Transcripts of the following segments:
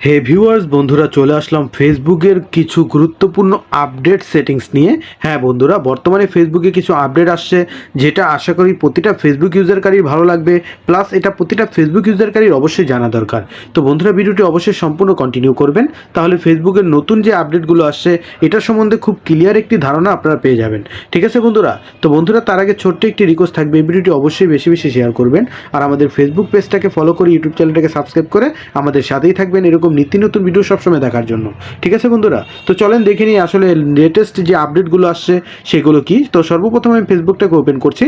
হে viewers বন্ধুরা, চলে আসলাম ফেসবুকের কিছু গুরুত্বপূর্ণ আপডেট সেটিংস নিয়ে। হ্যাঁ বন্ধুরা, বর্তমানে ফেসবুকে কিছু আপডেট আসছে যেটা আশা করি প্রতিটা ফেসবুক ইউজারকারীর ভালো লাগবে, প্লাস এটা প্রতিটা ফেসবুক ইউজারকারীর অবশ্যই জানা দরকার। তো বন্ধুরা, ভিডিওটি অবশ্যই সম্পূর্ণ কন্টিনিউ করবেন, তাহলে ফেসবুকের নতুন যে আপডেটগুলো আসছে এটার সম্বন্ধে খুব ক্লিয়ার একটি ধারণা আপনারা পেয়ে যাবেন। ঠিক আছে বন্ধুরা, তো বন্ধুরা তার আগে ছোট্ট একটি রিকোয়েস্ট থাকবে, এই ভিডিওটি অবশ্যই বেশি বেশি শেয়ার করবেন, আর আমাদের ফেসবুক পেজটাকে ফলো করে ইউটিউব চ্যানেলটাকে সাবস্ক্রাইব করে আমাদের সাথেই থাকবেন এরকম নিত্য নতুন ভিডিও সবসময় দেখার জন্য। ঠিক আছে বন্ধুরা, তো চলেন দেখে নিই আসলে লেটেস্ট যে আপডেটগুলো আসছে সেগুলো কি। তো সর্বপ্রথম আমি ফেসবুকটাকে ওপেন করছি।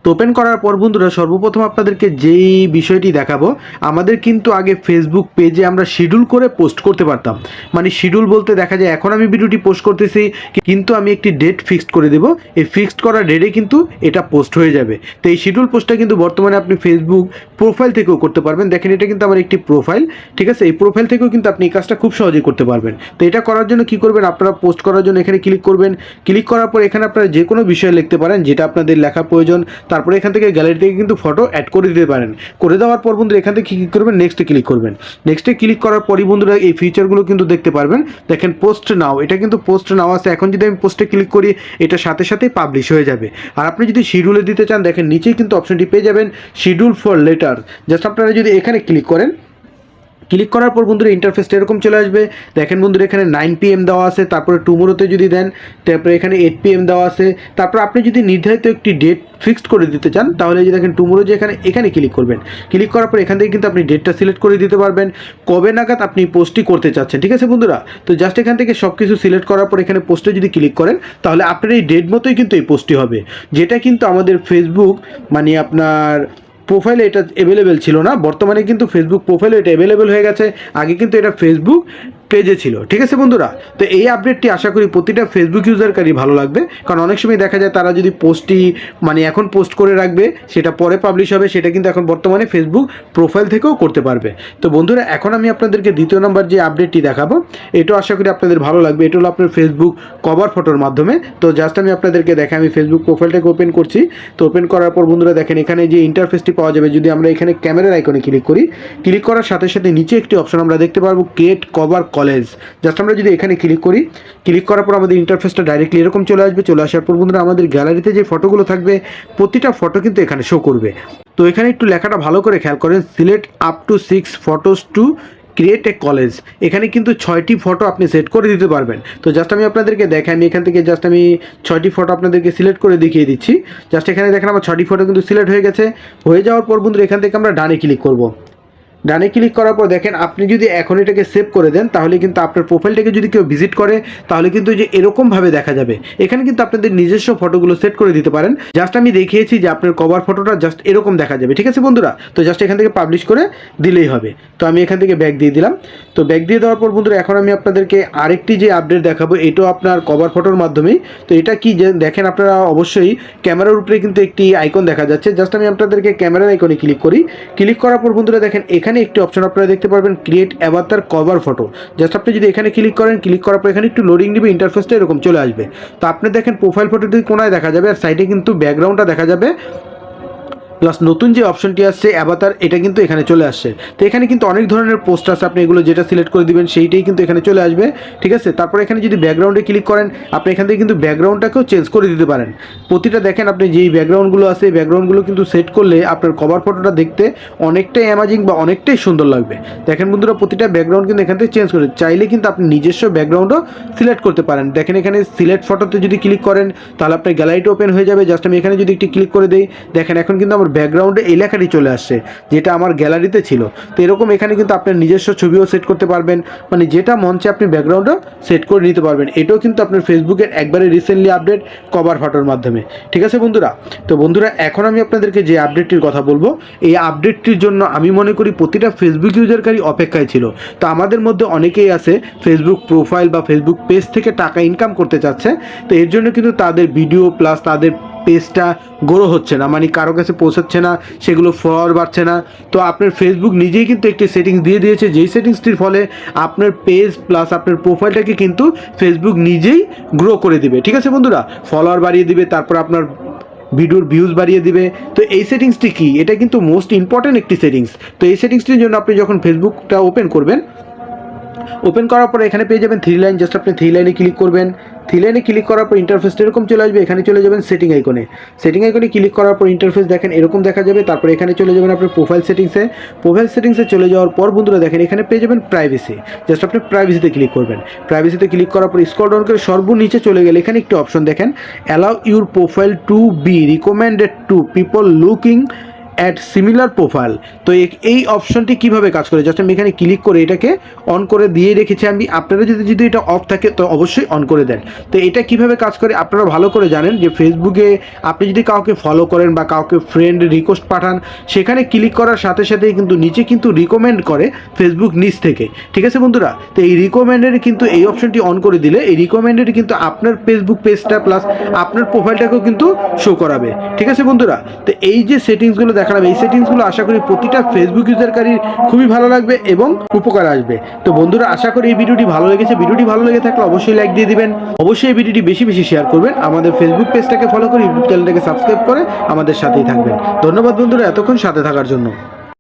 তো ওপেন করার পর বন্ধুরা সর্বপ্রথম আপনাদেরকে যেই বিষয়টি দেখাবো, আমাদের কিন্তু আগে ফেসবুক পেজে আমরা শিডিউল করে পোস্ট করতে পারতাম। মানে শিডিউল বলতে দেখা যায় এখন আমি ভিডিওটি পোস্ট করতেছি, কিন্তু আমি একটি ডেট ফিক্সড করে দেবো, এই ফিক্সড করা ডেটে কিন্তু এটা পোস্ট হয়ে যাবে। তো এই শিডিউল পোস্টটা কিন্তু বর্তমানে আপনি ফেসবুক প্রোফাইল থেকেও করতে পারবেন। দেখেন এটা কিন্তু আমার একটি প্রোফাইল, ঠিক আছে, এই প্রোফাইল থেকেও কিন্তু আপনি এই কাজটা খুব সহজেই করতে পারবেন। তো এটা করার জন্য কি করবেন, আপনারা পোস্ট করার জন্য এখানে ক্লিক করবেন। ক্লিক করার পর এখানে আপনারা যে কোনো বিষয় লিখতে পারেন যেটা আপনাদের লেখা প্রয়োজন। তারপরে এখান থেকে গ্যালারি থেকে কিন্তু ফটো অ্যাড করে দিতে পারেন। করে দেওয়ার পর বন্ধুরা এখান থেকে কী করবেন, নেক্সটে ক্লিক করবেন। নেক্সটে ক্লিক করার পরই বন্ধুরা এই ফিচারগুলো কিন্তু দেখতে পারবেন। দেখেন পোস্ট নাও, এটা কিন্তু পোস্ট নাও আছে। এখন যদি আমি পোস্টে ক্লিক করি এটা সাথে সাথেই পাবলিশ হয়ে যাবে। আর আপনি যদি শিডিউলে দিতে চান দেখেন নিচেই কিন্তু অপশনটি পেয়ে যাবেন শিডিউল ফর লেটার। জাস্ট আপনারা যদি এখানে ক্লিক করেন, ক্লিক করার পর বন্ধুরা ইন্টারফেসটা এরকম চলে আসবে। দেখেন বন্ধুরা এখানে 9 PM দেওয়া আছে, তারপরে টুমোরোতে যদি দেন, তারপরে এখানে 8 PM দেওয়া আছে। তারপর আপনি যদি নির্ধারিত একটি ডেট ফিক্সড করে দিতে চান তাহলে যে দেখেন টুমোরো যে এখানে ক্লিক করবেন। ক্লিক করার পর এখান থেকে কিন্তু আপনি ডেটটা সিলেক্ট করে দিতে পারবেন, কবে নাগাদ আপনি পোস্টটি করতে চাচ্ছেন। ঠিক আছে বন্ধুরা, তো জাস্ট এখান থেকে সব কিছু সিলেক্ট করার পর এখানে পোস্টে যদি ক্লিক করেন তাহলে আপনার এই ডেট মতোই কিন্তু এই পোস্টটি হবে, যেটা কিন্তু আমাদের ফেসবুক মানে আপনার প্রোফাইলে এটা অ্যাভেলেবেল ছিল না, বর্তমানে কিন্তু ফেসবুক প্রোফাইলে এটা অ্যাভেলেবেল হয়ে গেছে। আগে কিন্তু এটা ফেসবুক পেজে ছিল। ঠিক আছে বন্ধুরা, তো এই আপডেটটি আশা করি প্রতিটা ফেসবুক ইউজারকারই ভালো লাগবে, কারণ অনেক সময় দেখা যায় তারা যদি পোস্টটি মানে এখন পোস্ট করে রাখবে সেটা পরে পাবলিশ হবে, সেটা কিন্তু এখন বর্তমানে ফেসবুক প্রোফাইল থেকেও করতে পারবে। তো বন্ধুরা এখন আমি আপনাদেরকে দ্বিতীয় নম্বর যে আপডেটটি দেখাবো এটাও আশা করি আপনাদের ভালো লাগবে। এটা হলো আপনার ফেসবুক কভার ফটোর মাধ্যমে। তো জাস্ট আমি আপনাদেরকে দেখে আমি ফেসবুক প্রোফাইলটাকে ওপেন করছি। তো ওপেন করার পর বন্ধুরা দেখেন এখানে যে ইন্টারফেসটি পাওয়া যাবে, যদি আমরা এখানে ক্যামেরার আইকনে ক্লিক করি, ক্লিক করার সাথে সাথে নিচে একটি অপশন আমরা দেখতে পারবো ক্রিয়েট কভার কলেজ। জাস্ট আমরা যদি এখানে ক্লিক করি, ক্লিক করার পর আমাদের ইন্টারফেসটা ডাইরেক্টলি এরকম চলে আসবে। চলে আসার পর বন্ধুরা আমাদের গ্যালারিতে যে ফটোগুলো থাকবে প্রতিটা ফটো কিন্তু এখানে শো করবে। তো এখানে একটু লেখাটা ভালো করে খেয়াল করেন, select up to 6 photos to create a college. এখানে কিন্তু 6টি ফটো আপনি সেট করে দিতে পারবেন। তো জাস্ট আমি আপনাদেরকে দেখাই, আমি এখান থেকে জাস্ট আমি 6টি ফটো আপনাদেরকে সিলেক্ট করে দেখিয়ে দিচ্ছি। জাস্ট এখানে দেখেন আমার 6টি ফটো কিন্তু সিলেক্ট হয়ে গেছে। হয়ে যাওয়ার পর বন্ধুরা এখান থেকে আমরা ডানে ক্লিক করব। ডানে ক্লিক করার পর দেখেন আপনি যদি এখন এটাকে সেভ করে দেন তাহলে কিন্তু আপনার প্রোফাইলটাকে যদি কেউ ভিজিট করে তাহলে কিন্তু যে এরকমভাবে দেখা যাবে। এখানে কিন্তু আপনাদের নিজস্ব ফটোগুলো সেট করে দিতে পারেন। জাস্ট আমি দেখিয়েছি যে আপনার কভার ফটোটা জাস্ট এরকম দেখা যাবে। ঠিক আছে বন্ধুরা, তো জাস্ট এখান থেকে পাবলিশ করে দিলেই হবে। তো আমি এখান থেকে ব্যাক দিয়ে দিলাম। তো ব্যাক দিয়ে দেওয়ার পর বন্ধুরা এখন আমি আপনাদেরকে আরেকটি যে আপডেট দেখাবো, এটাও আপনার কভার ফটোর মাধ্যমেই। তো এটা কি যে দেখেন আপনারা অবশ্যই ক্যামেরার উপরে কিন্তু একটি আইকন দেখা যাচ্ছে। জাস্ট আমি আপনাদেরকে ক্যামেরার আইকনে ক্লিক করি। ক্লিক করার পর বন্ধুরা দেখেন এখানে একটি অপশন আপনারা দেখতে পারবেন ক্রিয়েট অ্যাভাতার কভার ফটো। জাস্ট আপনি যদি এখানে ক্লিক করেন, ক্লিক করার পর এখানে একটু লোডিং নেবে, ইন্টারফেসটা এরকম চলে আসবে। তো আপনি দেখেন প্রোফাইল ফটোটি কোনায় দেখা যাবে আর সাইডে কিন্তু ব্যাকগ্রাউন্ডটা দেখা যাবে, প্লাস নতুন যে অপশনটি আসছে অ্যাভাতার এটা কিন্তু এখানে চলে আসছে। তো এখানে কিন্তু অনেক ধরনের পোস্ট আছে, আপনি এগুলো যেটা সিলেক্ট করে দিবেন সেইটাই কিন্তু এখানে চলে আসবে। ঠিক আছে, তারপরে এখানে যদি ব্যাকগ্রাউন্ডে ক্লিক করেন আপনি এখান থেকে কিন্তু ব্যাকগ্রাউন্ডটাকেও চেঞ্জ করে দিতে পারেন। প্রতিটা দেখেন আপনি যেই ব্যাকগ্রাউন্ডগুলো আছে এই ব্যাকগ্রাউন্ডগুলো কিন্তু সেট করলে আপনার কভার ফটোটা দেখতে অনেকটাই অ্যামাজিং বা অনেকটাই সুন্দর লাগবে। দেখেন বন্ধুরা প্রতিটা ব্যাকগ্রাউন্ড কিন্তু এখান থেকে চেঞ্জ করে চাইলে কিন্তু আপনি নিজস্ব ব্যাকগ্রাউন্ডও সিলেক্ট করতে পারেন। দেখেন এখানে সিলেক্ট ফটোতে যদি ক্লিক করেন তাহলে আপনার গ্যালারিটা ওপেন হয়ে যাবে। জাস্ট আমি এখানে যদি একটি ক্লিক করে দিই দেখেন এখন কিন্তু আমার ব্যাকগ্রাউন্ডে এই লেখাটি চলে আসছে যেটা আমার গ্যালারিতে ছিল। তো এরকম এখানে কিন্তু আপনার নিজস্ব ছবিও সেট করতে পারবেন, মানে যেটা মঞ্চে আপনি ব্যাকগ্রাউন্ডও সেট করে নিতে পারবেন। এটাও কিন্তু আপনার ফেসবুকের একবারে রিসেন্টলি আপডেট কভার ফটোর মাধ্যমে। ঠিক আছে বন্ধুরা, তো বন্ধুরা এখন আমি আপনাদেরকে যে আপডেটটির কথা বলবো এই আপডেটটির জন্য আমি মনে করি প্রতিটা ফেসবুক ইউজারকারী অপেক্ষায় ছিল। তো আমাদের মধ্যে অনেকেই আছে ফেসবুক প্রোফাইল বা ফেসবুক পেজ থেকে টাকা ইনকাম করতে চাচ্ছে। তো এর জন্য কিন্তু তাদের ভিডিও প্লাস তাদের পেজটা গ্রো হচ্ছে না, মানে কারো কাছে পৌঁছাচ্ছে না, সেগুলো ফলোয়ার বাড়ছে না। তো আপনার ফেসবুক নিজেই কিন্তু একটি সেটিংস দিয়ে দিয়েছে, যেই সেটিংসটির ফলে আপনার পেজ প্লাস আপনার প্রোফাইলটাকে কিন্তু ফেসবুক নিজেই গ্রো করে দিবে। ঠিক আছে বন্ধুরা, ফলোয়ার বাড়িয়ে দিবে, তারপর আপনার ভিডিওর ভিউজ বাড়িয়ে দিবে। তো এই সেটিংসটি কি, এটা কিন্তু মোস্ট ইম্পর্ট্যান্ট একটি সেটিংস। তো এই সেটিংসটির জন্য আপনি যখন ফেসবুকটা ওপেন করবেন ওপেন করার পরে এখানে পেয়ে যাবেন 3 লাইন, জাস্ট আপনি 3 লাইনে ক্লিক করবেন। 3 লাইনে ক্লিক করার পর ইন্টারফেসটা এরকম চলে আসবে। এখানে চলে যাবেন সেটিং আইকনে। সেটিং আইকনে ক্লিক করার পর ইন্টারফেস দেখেন এরকম দেখা যাবে। তারপরে এখানে চলে যাবেন আপনার প্রোফাইল সেটিংসে। প্রোফাইল সেটিংসে চলে যাওয়ার পর বন্ধুরা দেখেন এখানে পেয়ে যাবেন প্রাইভেসি, জাস্ট আপনি প্রাইভেসিতে ক্লিক করবেন। প্রাইভেসিতে ক্লিক করার পর স্ক্রল ডাউন করে সর্বনিচে চলে গেলে এখানে একটি অপশন দেখেন, allow your profile to be recommended to people looking at similar profile. তো এই অপশনটি কিভাবে কাজ করে, জাস্ট আমি এখানে ক্লিক করে এটাকে অন করে দিয়ে রেখেছি আমি। আপনারা যদি এটা অফ থাকে তো অবশ্যই অন করে দেন। তো এটা কিভাবে কাজ করে আপনারা ভালো করে জানেন যে ফেসবুকে আপনি যদি কাউকে ফলো করেন বা কাউকে ফ্রেন্ড রিকোয়েস্ট পাঠান, সেখানে ক্লিক করার সাথে সাথেই কিন্তু নিচে কিন্তু রিকমেন্ড করে ফেসবুক নিচ থেকে, ঠিক আছে বন্ধুরা। তো এই রিকমেন্ডের কিন্তু এই অপশনটি অন করে দিলে এই রিকমেন্ডেড কিন্তু আপনার ফেসবুক পেজটা প্লাস আপনার প্রোফাইলটাকেও কিন্তু শো করাবে, ঠিক আছে বন্ধুরা। তো এই যে সেটিংসগুলো দেখালাম, এই সেটিংসগুলো আশা করি প্রতিটা ফেসবুক ইউজারকারীর খুবই ভালো লাগবে এবং উপকার আসবে। তো বন্ধুরা আশা করি এই ভিডিওটি ভালো লেগেছে। ভিডিওটি ভালো লেগে থাকলে অবশ্যই লাইক দিয়ে দিবেন, অবশ্যই এই ভিডিওটি বেশি বেশি শেয়ার করবেন। আমাদের ফেসবুক পেজটাকে ফলো করে ইউটিউব চ্যানেলটাকে সাবস্ক্রাইব করে আমাদের সাথেই থাকবেন। ধন্যবাদ বন্ধুরা এতক্ষণ সাথে থাকার জন্য।